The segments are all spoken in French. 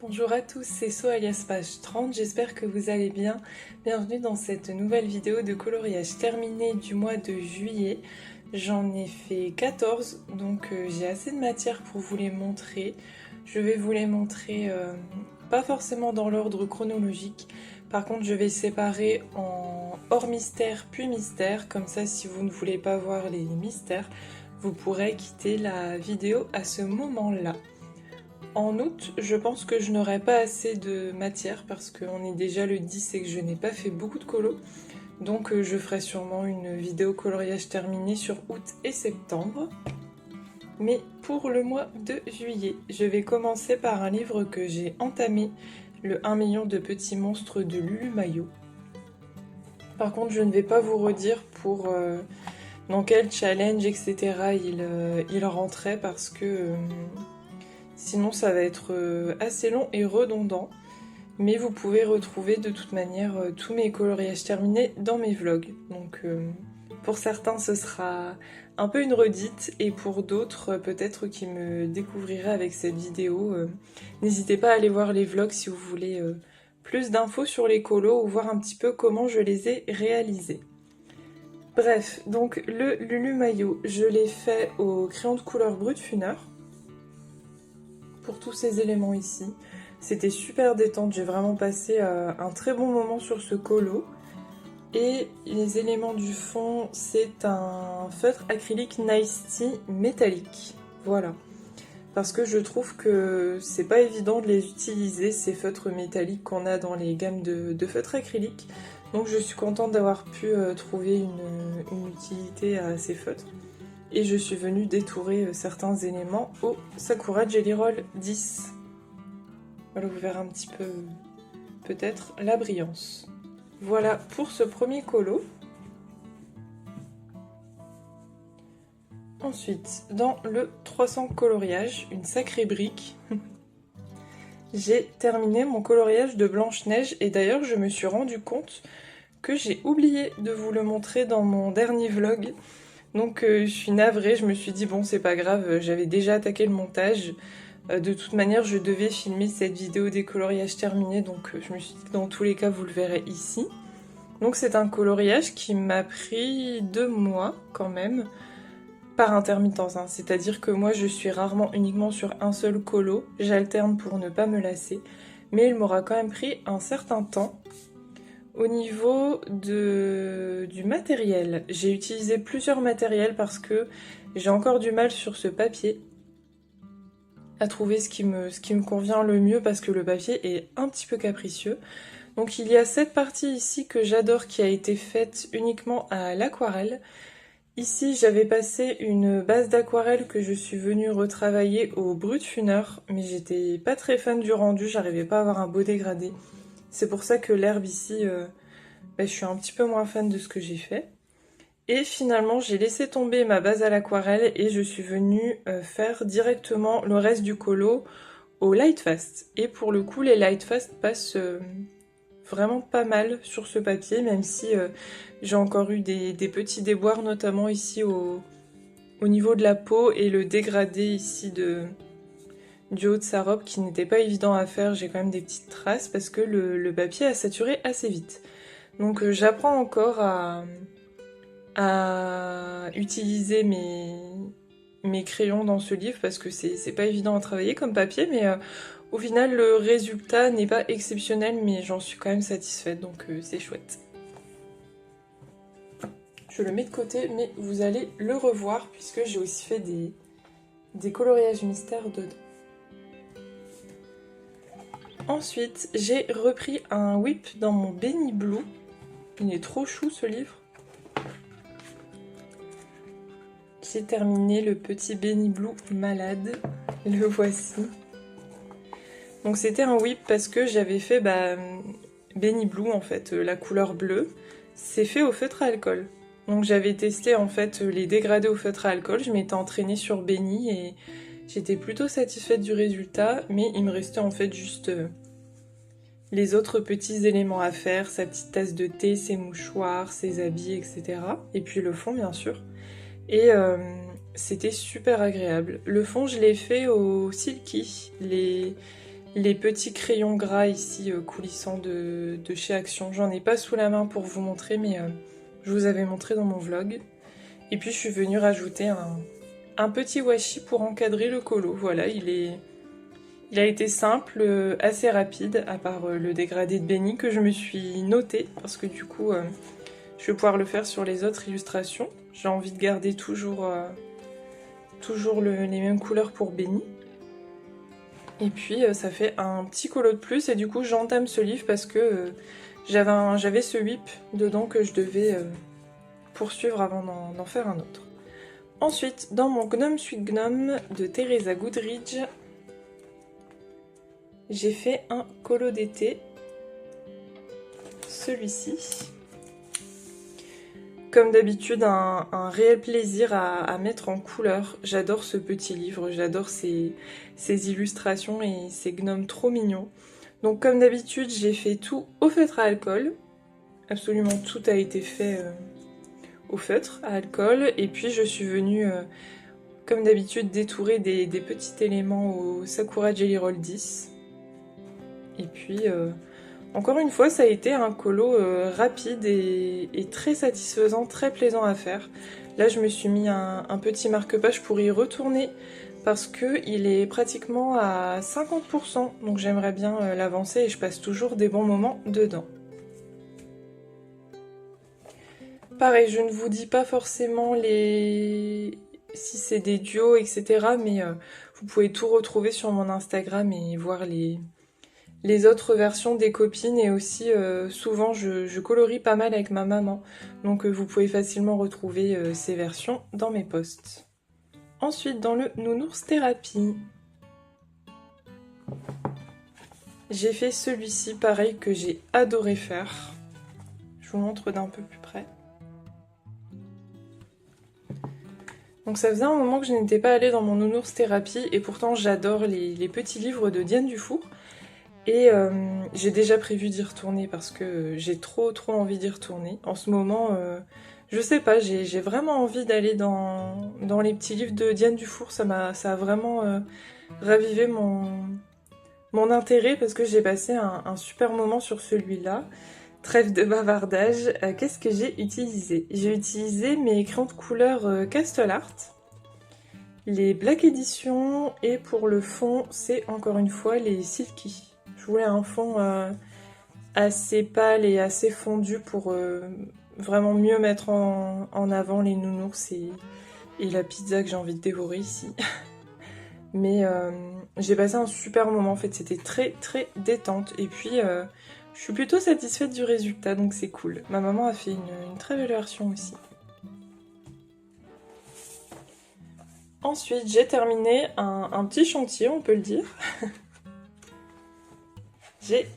Bonjour à tous, c'est So alias Page 30, j'espère que vous allez bien. Bienvenue dans cette nouvelle vidéo de coloriage terminé du mois de juillet. J'en ai fait 14, donc j'ai assez de matière pour vous les montrer. Je vais vous les montrer pas forcément dans l'ordre chronologique. Par contre, je vais séparer en hors mystère puis mystère, comme ça si vous ne voulez pas voir les mystères, vous pourrez quitter la vidéo à ce moment-là. En août, je pense que je n'aurai pas assez de matière parce qu'on est déjà le 10 et que je n'ai pas fait beaucoup de colo. Donc je ferai sûrement une vidéo coloriage terminée sur août et septembre. Mais pour le mois de juillet, je vais commencer par un livre que j'ai entamé, le 1 million de petits monstres de Lulu Maillot. Par contre, je ne vais pas vous redire pour dans quel challenge, etc. il rentrait parce que... sinon ça va être assez long et redondant, mais vous pouvez retrouver de toute manière tous mes coloriages terminés dans mes vlogs. Donc pour certains ce sera un peu une redite et pour d'autres peut-être qui me découvriraient avec cette vidéo, n'hésitez pas à aller voir les vlogs si vous voulez plus d'infos sur les colos ou voir un petit peu comment je les ai réalisés. Bref, donc le Lulu Maillot, je l'ai fait au crayon de couleur Brut Funeur. Pour tous ces éléments ici. C'était super détente, j'ai vraiment passé un très bon moment sur ce colo. Et les éléments du fond, c'est un feutre acrylique Nice Tea métallique. Voilà. Parce que je trouve que c'est pas évident de les utiliser, ces feutres métalliques qu'on a dans les gammes de feutres acryliques. Donc je suis contente d'avoir pu trouver une utilité à ces feutres. Et je suis venue détourer certains éléments au Sakura Jelly Roll 10. Voilà, vous verrez un petit peu, peut-être, la brillance. Voilà pour ce premier colo. Ensuite, dans le 300 coloriage, une sacrée brique, j'ai terminé mon coloriage de Blanche-Neige. Et d'ailleurs, je me suis rendu compte que j'ai oublié de vous le montrer dans mon dernier vlog. Donc je suis navrée, je me suis dit bon c'est pas grave, j'avais déjà attaqué le montage. De toute manière je devais filmer cette vidéo des coloriages terminés, donc je me suis dit que dans tous les cas vous le verrez ici. Donc c'est un coloriage qui m'a pris 2 mois quand même, par intermittence, hein. C'est-à-dire que moi je suis rarement uniquement sur un seul colo, j'alterne pour ne pas me lasser, mais il m'aura quand même pris un certain temps. Au niveau du matériel, j'ai utilisé plusieurs matériels parce que j'ai encore du mal sur ce papier à trouver ce qui me convient le mieux parce que le papier est un petit peu capricieux. Donc il y a cette partie ici que j'adore qui a été faite uniquement à l'aquarelle. Ici j'avais passé une base d'aquarelle que je suis venue retravailler au Brut Funeur, mais j'étais pas très fan du rendu, j'arrivais pas à avoir un beau dégradé. C'est pour ça que l'herbe ici, je suis un petit peu moins fan de ce que j'ai fait. Et finalement, j'ai laissé tomber ma base à l'aquarelle et je suis venue faire directement le reste du colo au Lightfast. Et pour le coup, les Lightfast passent vraiment pas mal sur ce papier, même si j'ai encore eu des petits déboires, notamment ici au niveau de la peau et le dégradé ici du haut de sa robe qui n'était pas évident à faire. J'ai quand même des petites traces parce que le papier a saturé assez vite. Donc j'apprends encore à utiliser mes crayons dans ce livre parce que c'est pas évident à travailler comme papier, mais au final le résultat n'est pas exceptionnel, mais j'en suis quand même satisfaite, donc c'est chouette. Je le mets de côté, mais vous allez le revoir puisque j'ai aussi fait des coloriages mystères dedans. Ensuite, j'ai repris un whip dans mon Benny Blue. Il est trop chou ce livre. J'ai terminé le petit Benny Blue malade. Le voici. Donc c'était un whip parce que j'avais fait Benny Blue en fait, la couleur bleue. C'est fait au feutre à alcool. Donc j'avais testé en fait les dégradés au feutre à alcool. Je m'étais entraînée sur Benny et j'étais plutôt satisfaite du résultat. Mais il me restait en fait juste... les autres petits éléments à faire, sa petite tasse de thé, ses mouchoirs, ses habits, etc. Et puis le fond, bien sûr. Et c'était super agréable. Le fond, je l'ai fait au Silky, les petits crayons gras ici coulissants de chez Action. J'en ai pas sous la main pour vous montrer, mais je vous avais montré dans mon vlog. Et puis je suis venue rajouter un petit washi pour encadrer le colo. Voilà, il a été simple, assez rapide, à part le dégradé de Benny que je me suis noté, parce que du coup, je vais pouvoir le faire sur les autres illustrations. J'ai envie de garder toujours les mêmes couleurs pour Benny. Et puis ça fait un petit colo de plus et du coup j'entame ce livre parce que j'avais ce whip dedans que je devais poursuivre avant d'en faire un autre. Ensuite, dans mon Gnome Suite Gnome de Teresa Goodridge, j'ai fait un colo d'été, celui-ci. Comme d'habitude, un réel plaisir à mettre en couleur. J'adore ce petit livre, j'adore ces illustrations et ces gnomes trop mignons. Donc comme d'habitude, j'ai fait tout au feutre à alcool. Absolument tout a été fait au feutre à alcool. Et puis je suis venue, comme d'habitude, détourer des petits éléments au Sakura Jelly Roll 10. Et puis... encore une fois, ça a été un colo rapide et très satisfaisant, très plaisant à faire. Là, je me suis mis un petit marque-page pour y retourner parce qu'il est pratiquement à 50%, donc j'aimerais bien l'avancer et je passe toujours des bons moments dedans. Pareil, je ne vous dis pas forcément si c'est des duos, etc. Mais vous pouvez tout retrouver sur mon Instagram et voir les autres versions des copines et aussi souvent je colorie pas mal avec ma maman donc vous pouvez facilement retrouver ces versions dans mes posts. Ensuite dans le Nounours Thérapie, j'ai fait celui-ci pareil que j'ai adoré faire. Je vous montre d'un peu plus près. Donc ça faisait un moment que je n'étais pas allée dans mon Nounours Thérapie et pourtant j'adore les petits livres de Diane Dufour. Et j'ai déjà prévu d'y retourner parce que j'ai trop envie d'y retourner. En ce moment, je sais pas, j'ai vraiment envie d'aller dans les petits livres de Diane Dufour. Ça a vraiment ravivé mon intérêt parce que j'ai passé un super moment sur celui-là. Trêve de bavardage, qu'est-ce que j'ai utilisé? J'ai utilisé mes crayons de couleur Castle Art, les Black Edition, et pour le fond, c'est encore une fois les Silky. Je voulais un fond assez pâle et assez fondu pour vraiment mieux mettre en avant les nounours et la pizza que j'ai envie de dévorer ici. Mais j'ai passé un super moment en fait, c'était très détente. Et puis je suis plutôt satisfaite du résultat, donc c'est cool. Ma maman a fait une très belle version aussi. Ensuite, j'ai terminé un petit chantier, on peut le dire. J'ai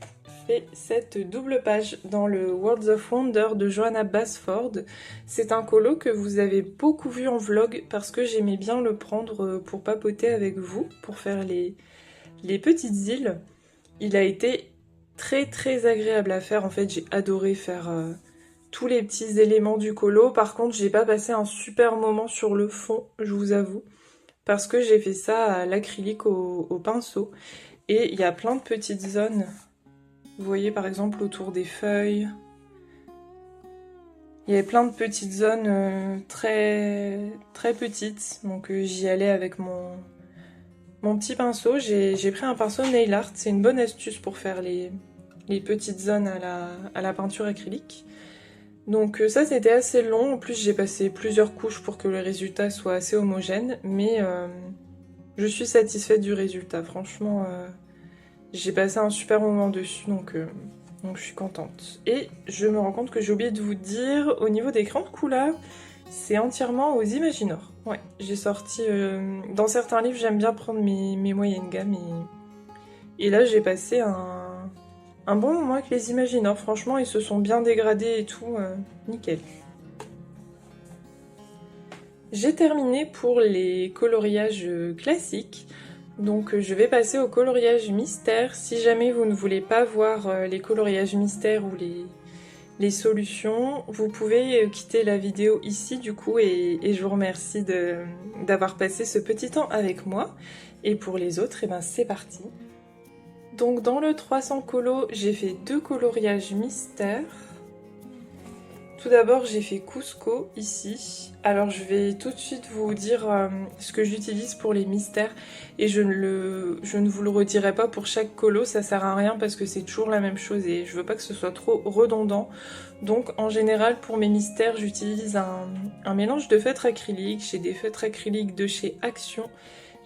fait cette double page dans le Worlds of Wonder de Johanna Basford. C'est un colo que vous avez beaucoup vu en vlog parce que j'aimais bien le prendre pour papoter avec vous, pour faire les petites îles. Il a été très agréable à faire. En fait, j'ai adoré faire tous les petits éléments du colo. Par contre, j'ai pas passé un super moment sur le fond, je vous avoue, parce que j'ai fait ça à l'acrylique au pinceau. Et il y a plein de petites zones, vous voyez par exemple autour des feuilles, il y avait plein de petites zones très petites, donc j'y allais avec mon petit pinceau. J'ai pris un pinceau nail art, c'est une bonne astuce pour faire les petites zones à la peinture acrylique. Donc ça c'était assez long, en plus j'ai passé plusieurs couches pour que le résultat soit assez homogène, mais je suis satisfaite du résultat, franchement. J'ai passé un super moment dessus, donc je suis contente. Et je me rends compte que j'ai oublié de vous dire, au niveau des crayons de couleur, c'est entièrement aux Imaginor. Ouais, j'ai sorti... dans certains livres, j'aime bien prendre mes moyennes gammes. Et là, j'ai passé un bon moment avec les Imaginor. Franchement, ils se sont bien dégradés et tout. Nickel. J'ai terminé pour les coloriages classiques. Donc je vais passer au coloriage mystère. Si jamais vous ne voulez pas voir les coloriages mystères ou les solutions, vous pouvez quitter la vidéo ici du coup et je vous remercie d'avoir passé ce petit temps avec moi. Et pour les autres, et ben c'est parti. Donc dans le 300 colo, j'ai fait 2 coloriages mystères. Tout d'abord, j'ai fait Cusco ici. Alors je vais tout de suite vous dire ce que j'utilise pour les mystères et je ne vous le redirai pas pour chaque colo, ça sert à rien parce que c'est toujours la même chose et je veux pas que ce soit trop redondant. Donc en général pour mes mystères, j'utilise un mélange de feutres acryliques. J'ai des feutres acryliques de chez Action,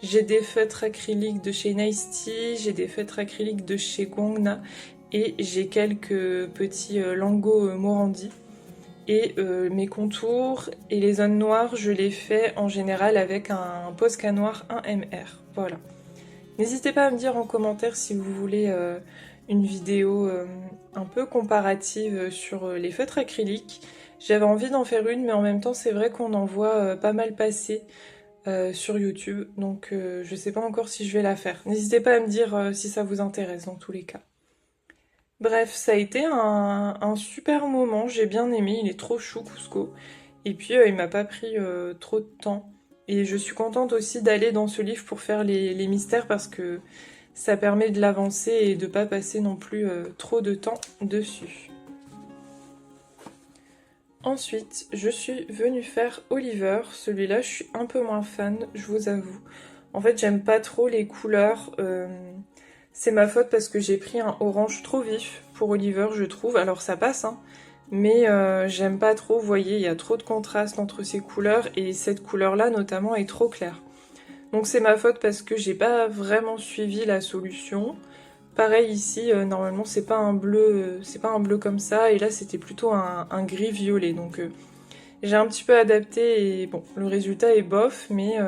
j'ai des feutres acryliques de chez Nice Tea, j'ai des feutres acryliques de chez Guangna et j'ai quelques petits lingots Morandi. Et mes contours et les zones noires, je les fais en général avec un Posca noir 1MR. Voilà. N'hésitez pas à me dire en commentaire si vous voulez une vidéo un peu comparative sur les feutres acryliques. J'avais envie d'en faire une, mais en même temps, c'est vrai qu'on en voit pas mal passer sur YouTube. Donc je sais pas encore si je vais la faire. N'hésitez pas à me dire si ça vous intéresse dans tous les cas. Bref, ça a été un super moment, j'ai bien aimé, il est trop chou Cusco. Et puis il m'a pas pris trop de temps. Et je suis contente aussi d'aller dans ce livre pour faire les mystères parce que ça permet de l'avancer et de pas passer non plus trop de temps dessus. Ensuite, je suis venue faire Oliver. Celui-là, je suis un peu moins fan, je vous avoue. En fait, j'aime pas trop les couleurs. C'est ma faute parce que j'ai pris un orange trop vif pour Oliver, je trouve. Alors ça passe, hein, mais j'aime pas trop. Vous voyez, il y a trop de contraste entre ces couleurs et cette couleur-là, notamment, est trop claire. Donc c'est ma faute parce que j'ai pas vraiment suivi la solution. Pareil ici, normalement c'est pas un bleu, c'est pas un bleu comme ça, et là c'était plutôt un gris violet. Donc j'ai un petit peu adapté et bon, le résultat est bof, mais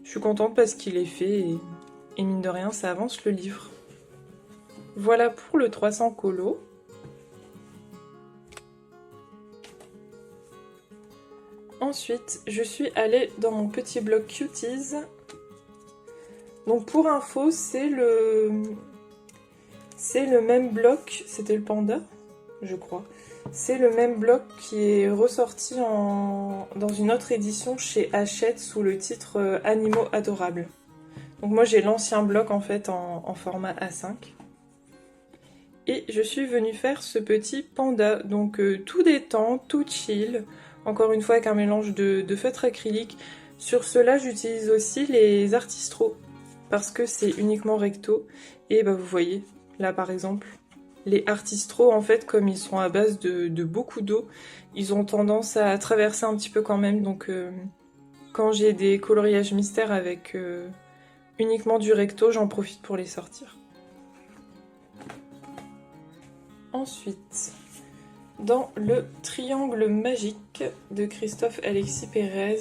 je suis contente parce qu'il est fait et mine de rien, ça avance le livre. Voilà pour le 300 colo. Ensuite, je suis allée dans mon petit bloc Cuties. Donc pour info, c'est le même bloc, c'était le panda, je crois. C'est le même bloc qui est ressorti dans une autre édition chez Hachette sous le titre Animaux adorables. Donc moi j'ai l'ancien bloc en fait en format A5. Et je suis venue faire ce petit panda, donc tout détente, tout chill, encore une fois avec un mélange de feutre acrylique. Sur cela j'utilise aussi les Artistro, parce que c'est uniquement recto, et bah vous voyez, là par exemple, les Artistro en fait comme ils sont à base de beaucoup d'eau, ils ont tendance à traverser un petit peu quand même, donc quand j'ai des coloriages mystères avec uniquement du recto, j'en profite pour les sortir. Ensuite, dans le triangle magique de Christophe Alexis Pérez,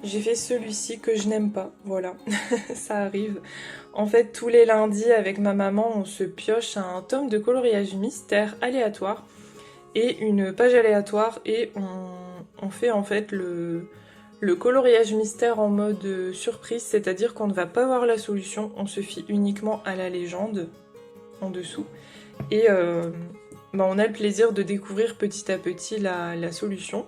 j'ai fait celui-ci que je n'aime pas, voilà, ça arrive. En fait, tous les lundis, avec ma maman, on se pioche un tome de coloriage mystère aléatoire et une page aléatoire et on fait en fait le coloriage mystère en mode surprise, c'est-à-dire qu'on ne va pas voir la solution, on se fie uniquement à la légende en dessous. Et on a le plaisir de découvrir petit à petit la solution.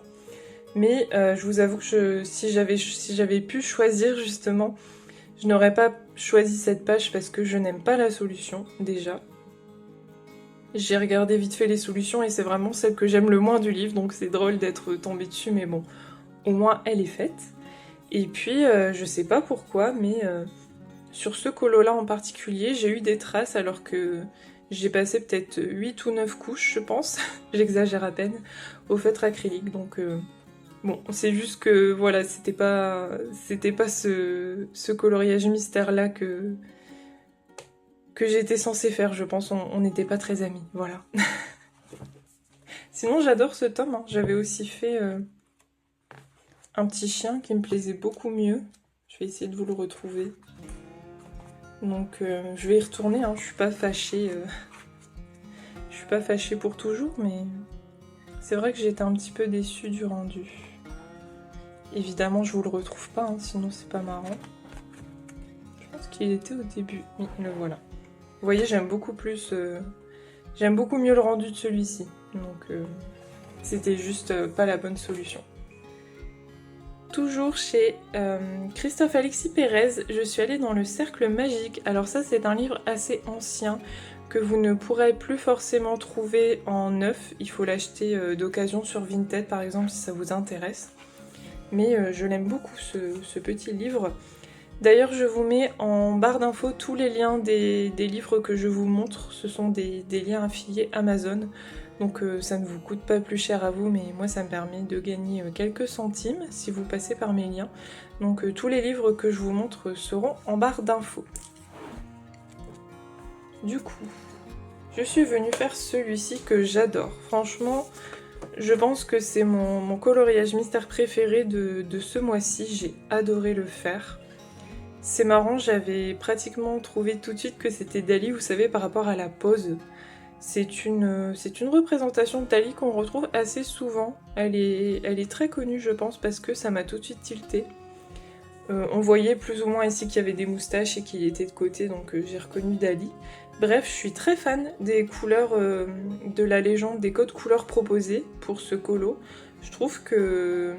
Mais je vous avoue que si j'avais pu choisir justement, je n'aurais pas choisi cette page parce que je n'aime pas la solution déjà. J'ai regardé vite fait les solutions et c'est vraiment celle que j'aime le moins du livre, donc c'est drôle d'être tombée dessus, mais bon, au moins elle est faite. Et puis je sais pas pourquoi, mais sur ce colo là en particulier, j'ai eu des traces alors que j'ai passé peut-être 8 ou 9 couches, je pense, j'exagère à peine, au feutre acrylique. Donc bon, c'est juste que voilà, c'était pas ce coloriage mystère là que j'étais censée faire, je pense. On n'était pas très amis, voilà. Sinon, j'adore ce tome, hein. J'avais aussi fait un petit chien qui me plaisait beaucoup mieux. Je vais essayer de vous le retrouver. Donc je vais y retourner, hein. Je suis pas fâchée. Je suis pas fâchée pour toujours, mais c'est vrai que j'étais un petit peu déçue du rendu. Évidemment, je vous le retrouve pas, hein, sinon c'est pas marrant. Je pense qu'il était au début. Oui, le voilà. Vous voyez, j'aime beaucoup mieux le rendu de celui-ci. Donc c'était juste pas la bonne solution. Toujours chez Christophe Alexis Pérez, je suis allée dans le Cercle Magique. Alors ça c'est un livre assez ancien que vous ne pourrez plus forcément trouver en neuf. Il faut l'acheter d'occasion sur Vinted par exemple si ça vous intéresse. Mais je l'aime beaucoup ce petit livre. D'ailleurs je vous mets en barre d'infos tous les liens des livres que je vous montre. Ce sont des liens affiliés Amazon. Donc ça ne vous coûte pas plus cher à vous, mais moi ça me permet de gagner quelques centimes si vous passez par mes liens. Donc tous les livres que je vous montre seront en barre d'infos. Du coup, je suis venue faire celui-ci que j'adore. Franchement, je pense que c'est mon coloriage mystère préféré de ce mois-ci. J'ai adoré le faire. C'est marrant, j'avais pratiquement trouvé tout de suite que c'était Dali, vous savez, par rapport à la pose. C'est une représentation de Dali qu'on retrouve assez souvent. Elle est très connue, je pense, parce que ça m'a tout de suite tilté. On voyait plus ou moins ici qu'il y avait des moustaches et qu'il était de côté, donc j'ai reconnu Dali. Bref, je suis très fan des couleurs de la légende, des codes couleurs proposés pour ce colo. Je trouve que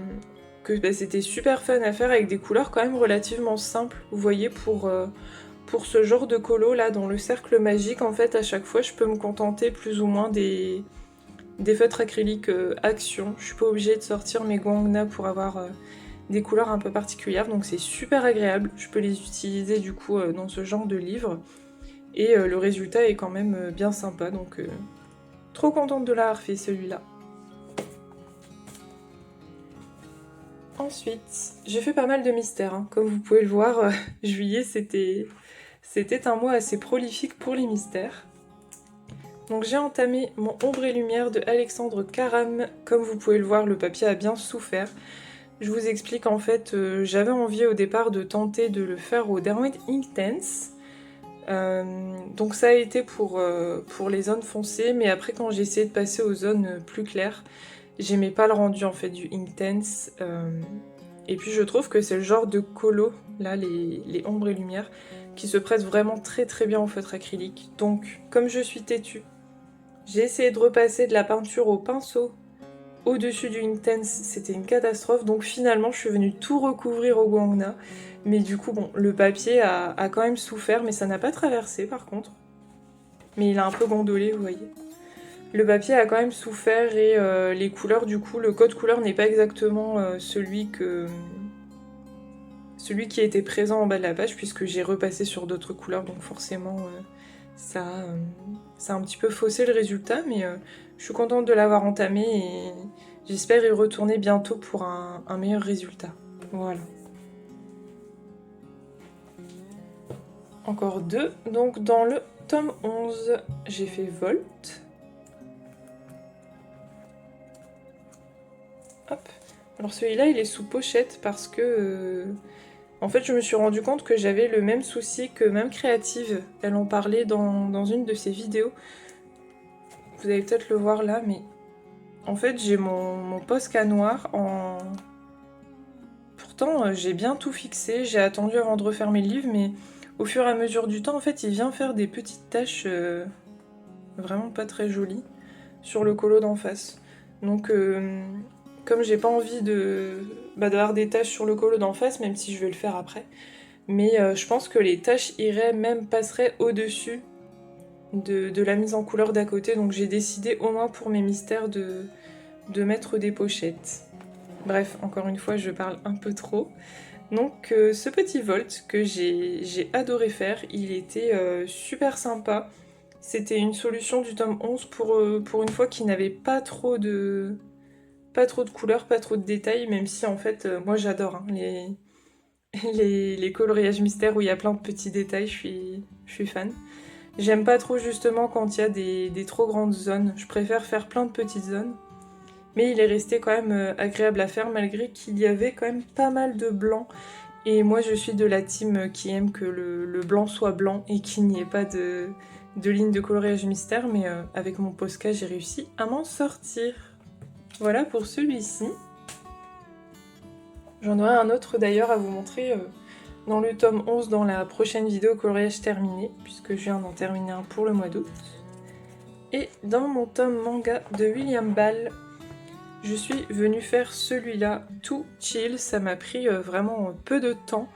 c'était super fun à faire avec des couleurs quand même relativement simples. Vous voyez, pour ce genre de colo là dans le cercle magique, en fait à chaque fois je peux me contenter plus ou moins des feutres acryliques action. Je suis pas obligée de sortir mes Guangna pour avoir des couleurs un peu particulières, donc c'est super agréable. Je peux les utiliser du coup dans ce genre de livre et le résultat est quand même bien sympa, donc trop contente de l'avoir fait celui-là. Ensuite, j'ai fait pas mal de mystères, hein. Comme vous pouvez le voir, juillet c'était un mois assez prolifique pour les mystères. Donc j'ai entamé mon Ombre et Lumière de Alexandre Caram. Comme vous pouvez le voir, le papier a bien souffert. Je vous explique, en fait, j'avais envie au départ de tenter de le faire au Derwent Inktense. Donc ça a été pour les zones foncées, mais après quand j'ai essayé de passer aux zones plus claires, j'aimais pas le rendu en fait du Inktense. Et puis je trouve que c'est le genre de colo, là, les ombres et lumières, qui se prêtent vraiment très très bien au feutre acrylique. Donc, comme je suis têtue, j'ai essayé de repasser de la peinture au pinceau au-dessus du Inktense, c'était une catastrophe. Donc finalement, je suis venue tout recouvrir au Guangna. Mais du coup, bon, le papier a quand même souffert, mais ça n'a pas traversé par contre. Mais il a un peu gondolé, vous voyez. Le papier a quand même souffert et les couleurs, du coup, le code couleur n'est pas exactement celui qui était présent en bas de la page, puisque j'ai repassé sur d'autres couleurs, donc forcément ça a un petit peu faussé le résultat, mais je suis contente de l'avoir entamé et j'espère y retourner bientôt pour un meilleur résultat. Voilà. Encore deux, donc dans le tome 11, j'ai fait Volt. Hop. Alors celui-là, il est sous pochette parce que... en fait, je me suis rendu compte que j'avais le même souci que Même Créative. Elle en parlait dans une de ses vidéos. Vous allez peut-être le voir là, mais... en fait, j'ai mon Posca noir en... Pourtant, j'ai bien tout fixé, j'ai attendu avant de refermer le livre, mais au fur et à mesure du temps, en fait, il vient faire des petites taches vraiment pas très jolies sur le colo d'en face. Donc, comme j'ai pas envie d'avoir des taches sur le colo d'en face, même si je vais le faire après, mais je pense que les taches passeraient au-dessus de la mise en couleur d'à côté, donc j'ai décidé au moins pour mes mystères de mettre des pochettes. Bref, encore une fois, je parle un peu trop. Donc ce petit Volt que j'ai adoré faire, il était super sympa. C'était une solution du tome 11 pour une fois qui n'avait pas trop de couleurs, pas trop de détails, même si en fait, moi j'adore hein, les coloriages mystères où il y a plein de petits détails, je suis fan. J'aime pas trop justement quand il y a des trop grandes zones, je préfère faire plein de petites zones. Mais il est resté quand même agréable à faire malgré qu'il y avait quand même pas mal de blanc. Et moi je suis de la team qui aime que le blanc soit blanc et qu'il n'y ait pas de ligne de coloriage mystère. Mais avec mon Posca j'ai réussi à m'en sortir. Voilà pour celui-ci. J'en aurai un autre d'ailleurs à vous montrer dans le tome 11 dans la prochaine vidéo coloriage terminé. Puisque je viens d'en terminer un pour le mois d'août. Et dans mon tome manga de William Ball. Je suis venue faire celui-là tout chill, ça m'a pris vraiment peu de temps,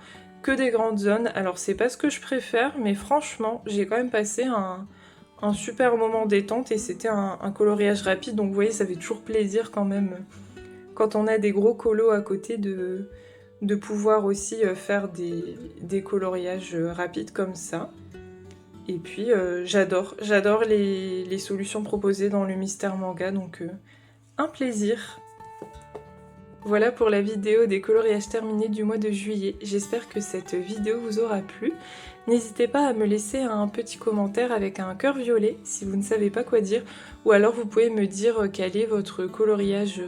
que des grandes zones. Alors c'est pas ce que je préfère, mais franchement j'ai quand même passé un super moment détente et c'était un coloriage rapide, donc vous voyez ça fait toujours plaisir quand même quand on a des gros colos à côté de pouvoir aussi faire des coloriages rapides comme ça. Et puis j'adore les solutions proposées dans le Mystère Manga, donc un plaisir. Voilà pour la vidéo des coloriages terminés du mois de juillet. J'espère que cette vidéo vous aura plu. N'hésitez pas à me laisser un petit commentaire avec un cœur violet si vous ne savez pas quoi dire, ou alors vous pouvez me dire quel est votre coloriage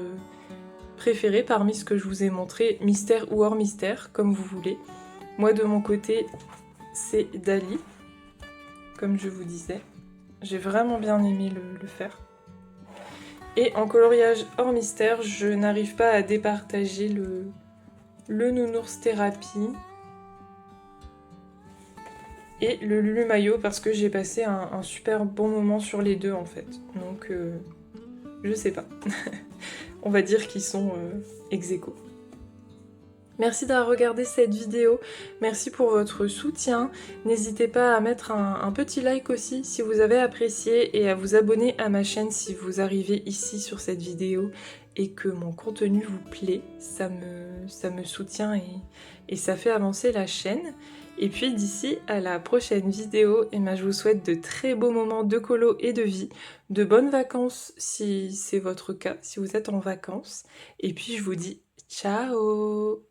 préféré parmi ce que je vous ai montré, mystère ou hors mystère, comme vous voulez. Moi de mon côté, c'est Dali, comme je vous disais. J'ai vraiment bien aimé le faire. Et en coloriage hors mystère, je n'arrive pas à départager le Nounours Thérapie et le Lulu Maillot parce que j'ai passé un super bon moment sur les deux en fait. Donc je sais pas. On va dire qu'ils sont ex aequo. Merci d'avoir regardé cette vidéo, merci pour votre soutien. N'hésitez pas à mettre un petit like aussi si vous avez apprécié et à vous abonner à ma chaîne si vous arrivez ici sur cette vidéo et que mon contenu vous plaît. Ça me soutient et ça fait avancer la chaîne. Et puis d'ici à la prochaine vidéo, je vous souhaite de très beaux moments de colo et de vie, de bonnes vacances si c'est votre cas, si vous êtes en vacances. Et puis je vous dis ciao!